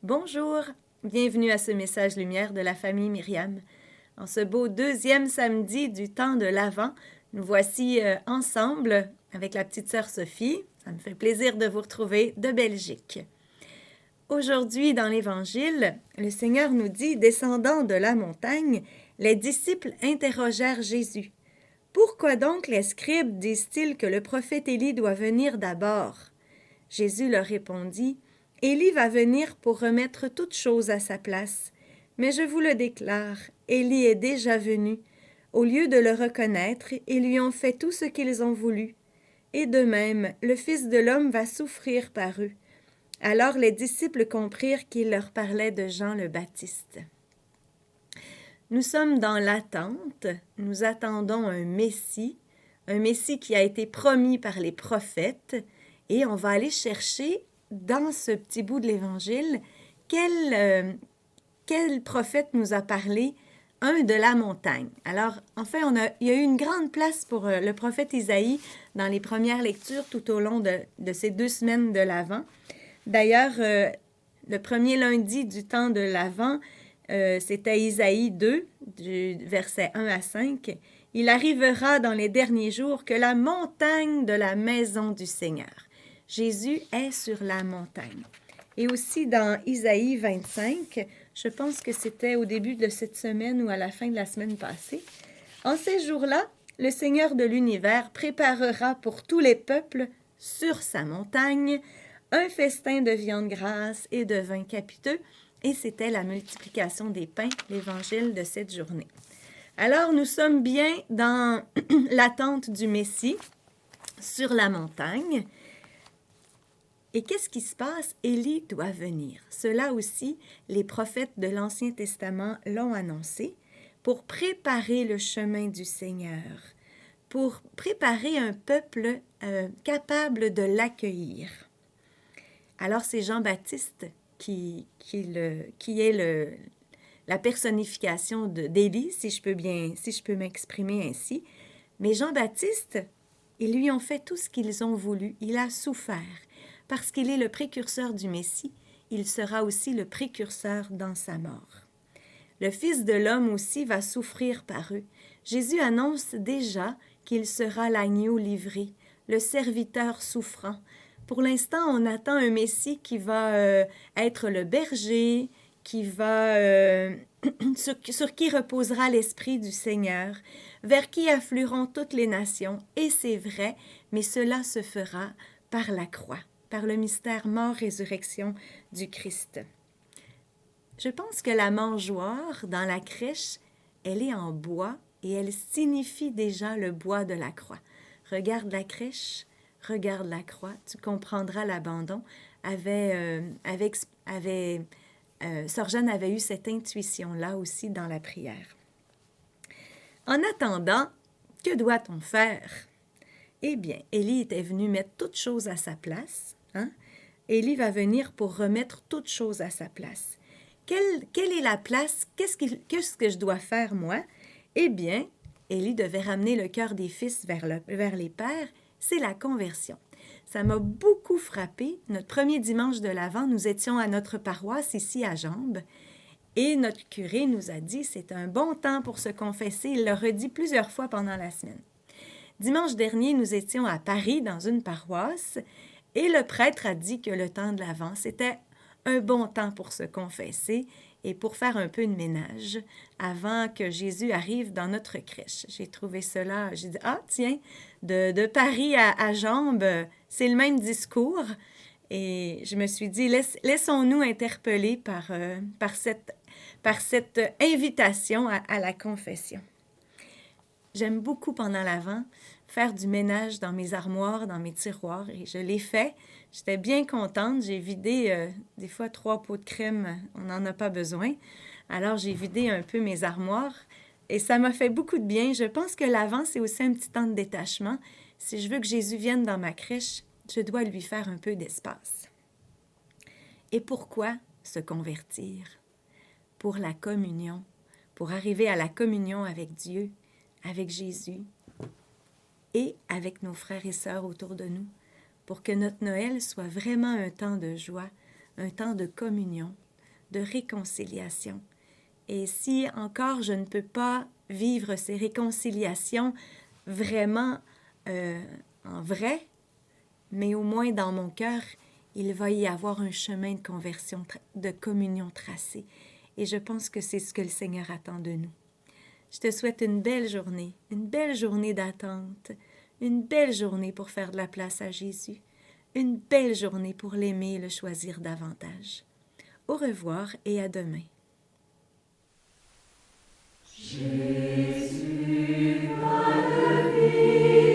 Bonjour, bienvenue à ce message lumière de la famille Myriam. En ce beau deuxième samedi du temps de l'Avent, nous voici ensemble avec la petite sœur Sophie. Ça me fait plaisir de vous retrouver de Belgique. Aujourd'hui, dans l'Évangile, le Seigneur nous dit, descendant de la montagne, les disciples interrogèrent Jésus. « Pourquoi donc les scribes disent-ils que le prophète Élie doit venir d'abord ?» Jésus leur répondit, « Élie va venir pour remettre toutes choses à sa place. Mais je vous le déclare, Élie est déjà venu. Au lieu de le reconnaître, ils lui ont fait tout ce qu'ils ont voulu. Et de même, le Fils de l'homme va souffrir par eux. » Alors les disciples comprirent qu'il leur parlait de Jean le Baptiste. Nous sommes dans l'attente, nous attendons un Messie qui a été promis par les prophètes, et on va aller chercher dans ce petit bout de l'Évangile quel prophète nous a parlé, un de la montagne. Alors, en fait, il y a eu une grande place pour le prophète Isaïe dans les premières lectures tout au long de ces 2 semaines de l'Avent. D'ailleurs, le premier lundi du temps de l'Avent, c'était Isaïe 2, du verset 1 à 5. « Il arrivera dans les derniers jours que la montagne de la maison du Seigneur. » Jésus est sur la montagne. Et aussi dans Isaïe 25, je pense que c'était au début de cette semaine ou à la fin de la semaine passée. « En ces jours-là, le Seigneur de l'univers préparera pour tous les peuples sur sa montagne un festin de viande grasse et de vin capiteux. » Et c'était la multiplication des pains, l'évangile de cette journée. Alors, nous sommes bien dans l'attente du Messie sur la montagne. Et qu'est-ce qui se passe? Élie doit venir. Cela aussi, les prophètes de l'Ancien Testament l'ont annoncé pour préparer le chemin du Seigneur, pour préparer un peuple capable de l'accueillir. Alors, c'est Jean-Baptiste qui est la personnification d'Élie, si je peux m'exprimer ainsi. Mais Jean-Baptiste, ils lui ont fait tout ce qu'ils ont voulu. Il a souffert. Parce qu'il est le précurseur du Messie, il sera aussi le précurseur dans sa mort. Le Fils de l'homme aussi va souffrir par eux. Jésus annonce déjà qu'il sera l'agneau livré, le serviteur souffrant. Pour l'instant, on attend un Messie qui va être le berger, sur qui reposera l'Esprit du Seigneur, vers qui afflueront toutes les nations. Et c'est vrai, mais cela se fera par la croix, par le mystère mort-résurrection du Christ. Je pense que la mangeoire dans la crèche, elle est en bois et elle signifie déjà le bois de la croix. Regarde la crèche. Regarde la croix, tu comprendras l'abandon. Sœur Jeanne avait eu cette intuition-là aussi dans la prière. En attendant, que doit-on faire? Eh bien, Élie était venu mettre toutes choses à sa place. Élie va venir pour remettre toutes choses à sa place. Quelle est la place? Qu'est-ce que je dois faire, moi? Eh bien, Élie devait ramener le cœur des fils vers les pères. C'est la conversion. Ça m'a beaucoup frappé. Notre premier dimanche de l'Avent, nous étions à notre paroisse ici à Jambes et notre curé nous a dit c'est un bon temps pour se confesser. Il l'a redit plusieurs fois pendant la semaine. Dimanche dernier, nous étions à Paris dans une paroisse et le prêtre a dit que le temps de l'Avent, c'était un bon temps pour se confesser et pour faire un peu de ménage avant que Jésus arrive dans notre crèche. J'ai trouvé cela, j'ai dit, ah tiens, de Paris à Jambes, c'est le même discours. Et je me suis dit, laissons-nous interpeller par cette invitation à la confession. J'aime beaucoup pendant l'Avent faire du ménage dans mes armoires, dans mes tiroirs, et je l'ai fait. J'étais bien contente. J'ai vidé des fois 3 pots de crème, on n'en a pas besoin. Alors, j'ai vidé un peu mes armoires et ça m'a fait beaucoup de bien. Je pense que l'Avent, c'est aussi un petit temps de détachement. Si je veux que Jésus vienne dans ma crèche, je dois lui faire un peu d'espace. Et pourquoi se convertir? Pour la communion, pour arriver à la communion avec Dieu, avec Jésus et avec nos frères et sœurs autour de nous, pour que notre Noël soit vraiment un temps de joie, un temps de communion, de réconciliation. Et si encore je ne peux pas vivre ces réconciliations vraiment en vrai, mais au moins dans mon cœur, il va y avoir un chemin de conversion, de communion tracé. Et je pense que c'est ce que le Seigneur attend de nous. Je te souhaite une belle journée d'attente, une belle journée pour faire de la place à Jésus, une belle journée pour l'aimer et le choisir davantage. Au revoir et à demain. Jésus, ma vie.